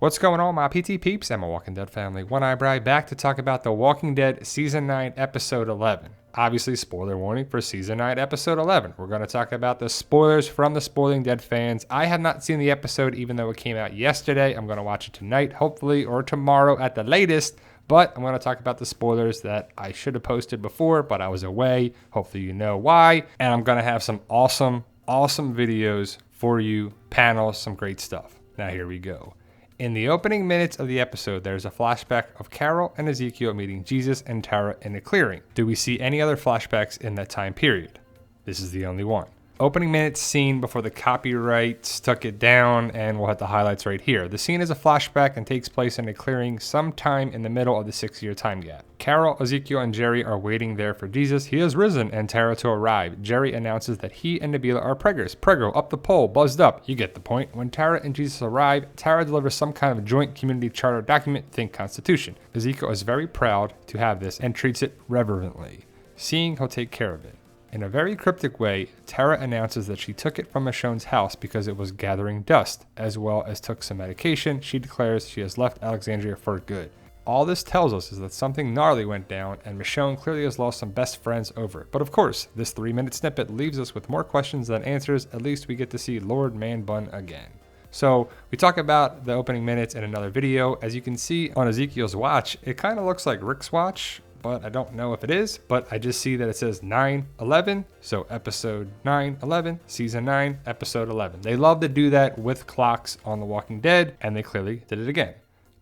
What's going on, my PT peeps and my Walking Dead family? One Eyebrow back to talk about The Walking Dead Season 9, Episode 11. Obviously, spoiler warning for Season 9, Episode 11. We're going to talk about the spoilers from the Spoiling Dead fans. I have not seen the episode, even though it came out yesterday. I'm going to watch it tonight, hopefully, or tomorrow at the latest. But I'm going to talk about the spoilers that I should have posted before, but I was away. Hopefully you know why. And I'm going to have some awesome videos for you, panels, some great stuff. Now here we go. In the opening minutes of the episode, there's a flashback of Carol and Ezekiel meeting Jesus and Tara in a clearing. Do we see any other flashbacks in that time period? This is the only one. Opening minutes scene before the copyrights took it down, and we'll have the highlights right here. The scene is a flashback and takes place in a clearing sometime in the middle of the 6-year time gap. Carol, Ezekiel, and Jerry are waiting there for Jesus. He has risen and Tara to arrive. Jerry announces that he and Nabila are preggers. Preggo, up the pole, buzzed up. You get the point. When Tara and Jesus arrive, Tara delivers some kind of joint community charter document, think Constitution. Ezekiel is very proud to have this and treats it reverently, seeing he'll take care of it. In a very cryptic way, Tara announces that she took it from Michonne's house because it was gathering dust, as well as took some medication. She declares she has left Alexandria for good. All this tells us is that something gnarly went down, and Michonne clearly has lost some best friends over it. But of course, this 3-minute snippet leaves us with more questions than answers. At least we get to see Lord Man Bun again. So we talk about the opening minutes in another video. As you can see on Ezekiel's watch, it kind of looks like Rick's watch, but I don't know if it is, but I just see that it says 9/11, so episode 9/11, season 9, episode 11. They love to do that with clocks on The Walking Dead, and they clearly did it again.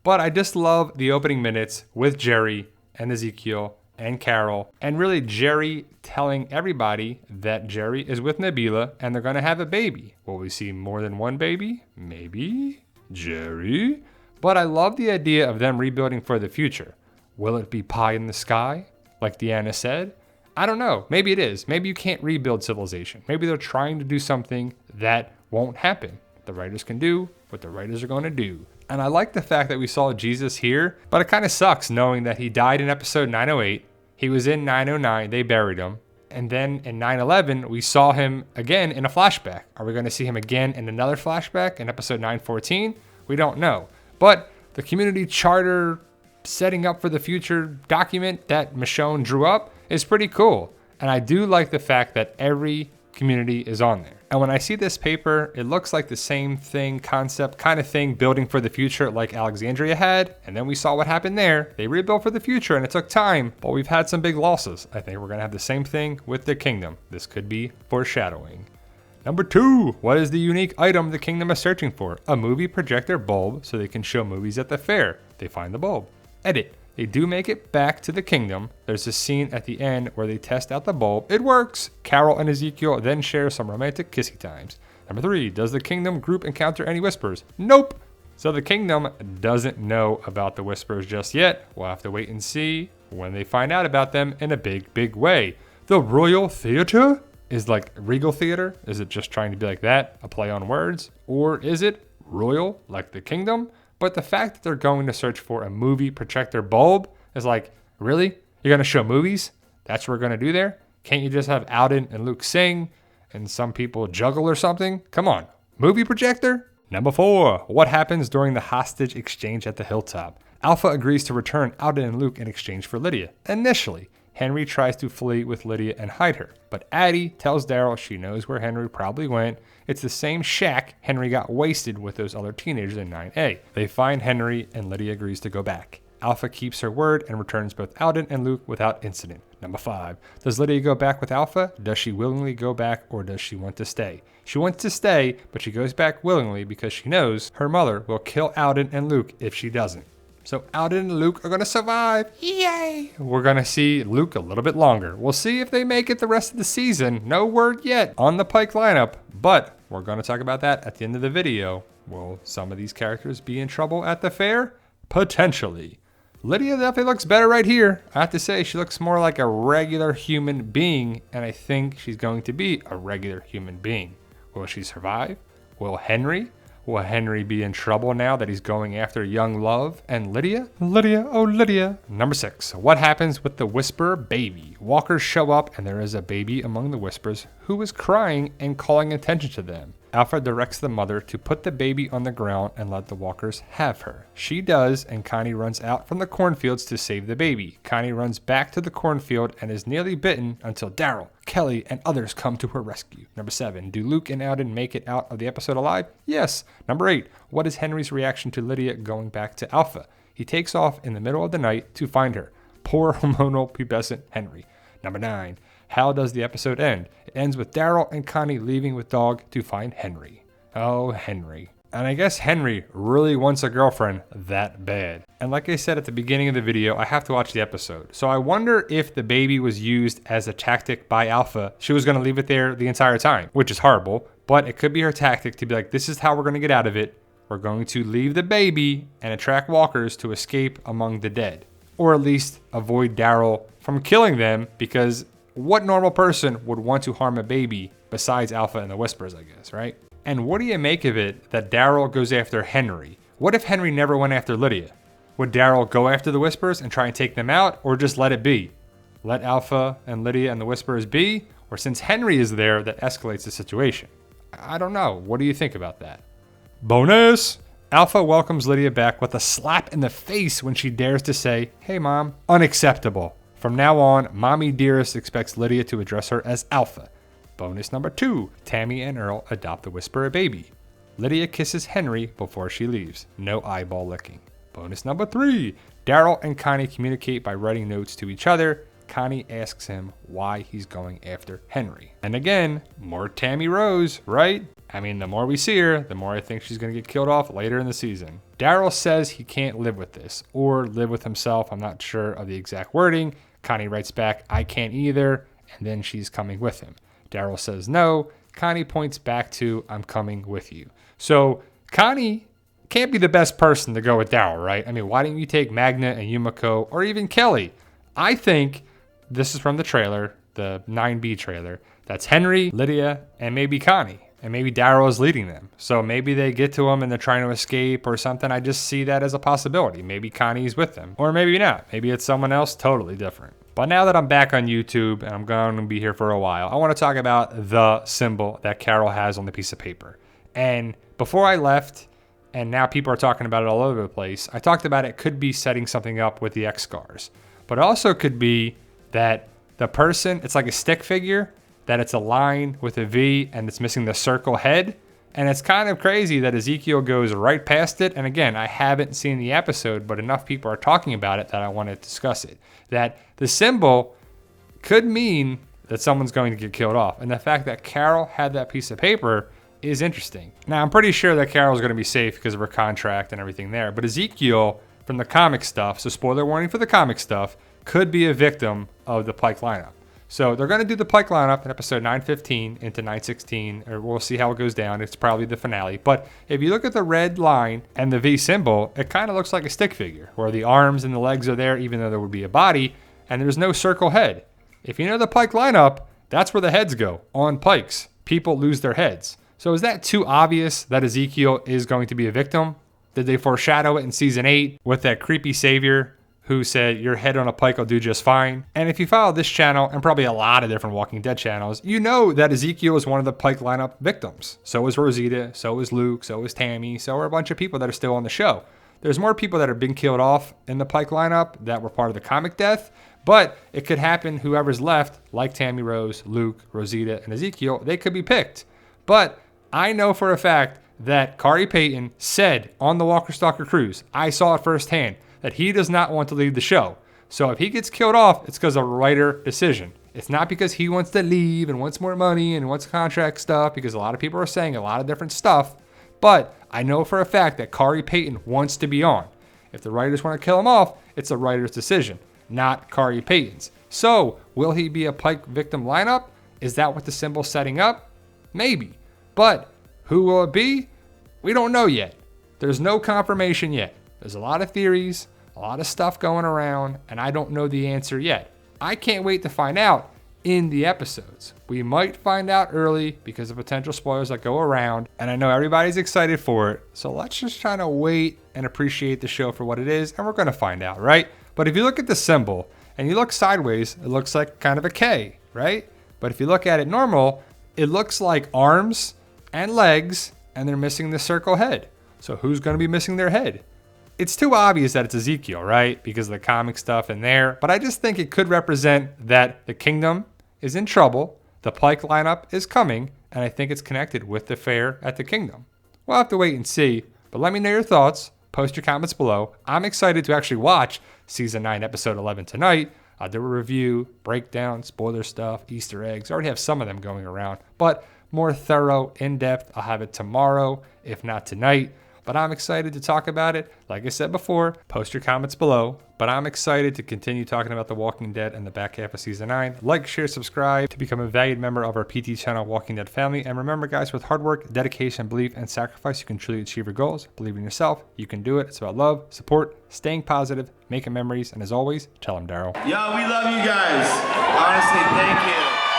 But I just love the opening minutes with Jerry and Ezekiel and Carol, and really Jerry telling everybody that Jerry is with Nabila and they're gonna have a baby. Will we see more than one baby? Maybe. Jerry? But I love the idea of them rebuilding for the future. Will it be pie in the sky, like Deanna said? I don't know. Maybe it is. Maybe you can't rebuild civilization. Maybe they're trying to do something that won't happen. The writers can do what the writers are going to do. And I like the fact that we saw Jesus here, but it kind of sucks knowing that he died in episode 908. He was in 909. They buried him. And then in 9/11, we saw him again in a flashback. Are we going to see him again in another flashback in episode 914? We don't know. But the community charter setting up for the future document that Michonne drew up is pretty cool. And I do like the fact that every community is on there. And when I see this paper, it looks like the same thing, concept kind of thing, building for the future like Alexandria had. And then we saw what happened there. They rebuilt for the future and it took time, but we've had some big losses. I think we're going to have the same thing with the kingdom. This could be foreshadowing. Number 2, what is the unique item the kingdom is searching for? A movie projector bulb so they can show movies at the fair. They find the bulb. Edit. They do make it back to the kingdom. There's a scene at the end where they test out the bulb. It works. Carol and Ezekiel then share some romantic kissy times. Number 3, does the kingdom group encounter any whispers? Nope. So the kingdom doesn't know about the whispers just yet. We'll have to wait and see when they find out about them in a big way. The Royal Theater is like Regal Theater. Is it just trying to be like that? A play on words? Or is it royal like the kingdom? But the fact that they're going to search for a movie projector bulb is like, really? You're going to show movies? That's what we're going to do there? Can't you just have Alden and Luke sing and some people juggle or something? Come on. Movie projector? Number 4. What happens during the hostage exchange at the Hilltop? Alpha agrees to return Alden and Luke in exchange for Lydia. Initially, Henry tries to flee with Lydia and hide her. But Addie tells Daryl she knows where Henry probably went. It's the same shack Henry got wasted with those other teenagers in 9A. They find Henry and Lydia agrees to go back. Alpha keeps her word and returns both Alden and Luke without incident. Number 5. Does Lydia go back with Alpha? Does she willingly go back or does she want to stay? She wants to stay, but she goes back willingly because she knows her mother will kill Alden and Luke if she doesn't. So Alden and Luke are going to survive. Yay! We're going to see Luke a little bit longer. We'll see if they make it the rest of the season. No word yet on the Pike lineup, but we're going to talk about that at the end of the video. Will some of these characters be in trouble at the fair? Potentially. Lydia definitely looks better right here. I have to say, she looks more like a regular human being, and I think she's going to be a regular human being. Will she survive? Will Henry? Will Henry be in trouble now that he's going after young love and Lydia? Lydia, oh Lydia. Number 6, what happens with the Whisperer baby? Walkers show up and there is a baby among the Whispers who is crying and calling attention to them. Alpha directs the mother to put the baby on the ground and let the walkers have her. She does, and Connie runs out from the cornfields to save the baby. Connie runs back to the cornfield and is nearly bitten until Daryl, Kelly, and others come to her rescue. Number 7, do Luke and Alden make it out of the episode alive? Yes. Number 8, what is Henry's reaction to Lydia going back to Alpha? He takes off in the middle of the night to find her. Poor hormonal pubescent Henry. Number 9, how does the episode end? It ends with Daryl and Connie leaving with Dog to find Henry. Oh, Henry. And I guess Henry really wants a girlfriend that bad. And like I said at the beginning of the video, I have to watch the episode. So I wonder if the baby was used as a tactic by Alpha. She was going to leave it there the entire time, which is horrible. But it could be her tactic to be like, this is how we're going to get out of it. We're going to leave the baby and attract walkers to escape among the dead. Or at least avoid Daryl from killing them, because what normal person would want to harm a baby besides Alpha and the Whispers, I guess, right? And what do you make of it that Daryl goes after Henry? What if Henry never went after Lydia? Would Daryl go after the Whispers and try and take them out, or just let it be? Let Alpha and Lydia and the Whispers be? Or since Henry is there, that escalates the situation? I don't know. What do you think about that? Bonus! Alpha welcomes Lydia back with a slap in the face when she dares to say, "Hey mom." Unacceptable. From now on, Mommy Dearest expects Lydia to address her as Alpha. Bonus number 2, Tammy and Earl adopt the Whisperer baby. Lydia kisses Henry before she leaves. No eyeball licking. Bonus number 3, Daryl and Connie communicate by writing notes to each other. Connie asks him why he's going after Henry. And again, more Tammy Rose, right? I mean, the more we see her, the more I think she's going to get killed off later in the season. Daryl says he can't live with this, or live with himself. I'm not sure of the exact wording. Connie writes back, "I can't either," and then she's coming with him. Daryl says no. Connie points back to, "I'm coming with you." So Connie can't be the best person to go with Daryl, right? I mean, why didn't you take Magna and Yumiko, or even Kelly? I think this is from the trailer, the 9B trailer. That's Henry, Lydia, and maybe Connie. And maybe Daryl is leading them. So maybe they get to him and they're trying to escape or something. I just see that as a possibility. Maybe Connie's with them. Or maybe not. Maybe it's someone else totally different. But now that I'm back on YouTube and I'm going to be here for a while, I want to talk about the symbol that Carol has on the piece of paper. And before I left, and now people are talking about it all over the place, I talked about it could be setting something up with the X scars. But it also could be that the person, it's like a stick figure, that it's a line with a V and it's missing the circle head. And it's kind of crazy that Ezekiel goes right past it. And again, I haven't seen the episode, but enough people are talking about it that I want to discuss it. That the symbol could mean that someone's going to get killed off. And the fact that Carol had that piece of paper is interesting. Now, I'm pretty sure that Carol's going to be safe because of her contract and everything there. But Ezekiel, from the comic stuff, so spoiler warning for the comic stuff, could be a victim of the Pike lineup. So they're going to do the Pike lineup in episode 915 into 916, or we'll see how it goes down. It's probably the finale. But if you look at the red line and the V symbol, it kind of looks like a stick figure, where the arms and the legs are there, even though there would be a body, and there's no circle head. If you know the Pike lineup, that's where the heads go, on Pikes. People lose their heads. So is that too obvious that Ezekiel is going to be a victim? Did they foreshadow it in season 8 with that creepy savior who said your head on a pike will do just fine? And if you follow this channel and probably a lot of different Walking Dead channels, you know that Ezekiel is one of the Pike lineup victims. So is Rosita, so is Luke, so is Tammy, so are a bunch of people that are still on the show. There's more people that have been killed off in the Pike lineup that were part of the comic death, but it could happen whoever's left, like Tammy Rose, Luke, Rosita, and Ezekiel, they could be picked. But I know for a fact that Kari Payton said on the Walker Stalker cruise, I saw it firsthand, that he does not want to leave the show. So if he gets killed off, it's because of a writer decision. It's not because he wants to leave and wants more money and wants contract stuff, because a lot of people are saying a lot of different stuff. But I know for a fact that Kari Payton wants to be on. If the writers want to kill him off, it's a writer's decision, not Kari Payton's. So will he be a Pike victim lineup? Is that what the symbol's setting up? Maybe. But who will it be? We don't know yet. There's no confirmation yet. There's a lot of theories, a lot of stuff going around, and I don't know the answer yet. I can't wait to find out in the episodes. We might find out early because of potential spoilers that go around, and I know everybody's excited for it. So let's just try to wait and appreciate the show for what it is, and we're going to find out, right? But if you look at the symbol and you look sideways, it looks like kind of a K, right? But if you look at it normal, it looks like arms and legs, and they're missing the circle head. So who's going to be missing their head? It's too obvious that it's Ezekiel, right? Because of the comic stuff in there. But I just think it could represent that the kingdom is in trouble, the Pike lineup is coming, and I think it's connected with the fair at the kingdom. We'll have to wait and see, but let me know your thoughts. Post your comments below. I'm excited to actually watch Season 9, Episode 11 tonight. I'll do a review, breakdown, spoiler stuff, Easter eggs. I already have some of them going around, but more thorough, in-depth, I'll have it tomorrow, if not tonight. But I'm excited to talk about it. Like I said before, post your comments below. But I'm excited to continue talking about The Walking Dead and the back half of Season 9. Like, share, subscribe to become a valued member of our PT channel, Walking Dead family. And remember, guys, with hard work, dedication, belief, and sacrifice, you can truly achieve your goals. Believe in yourself. You can do it. It's about love, support, staying positive, making memories. And as always, tell them, Daryl. Yo, we love you guys. Honestly, thank you.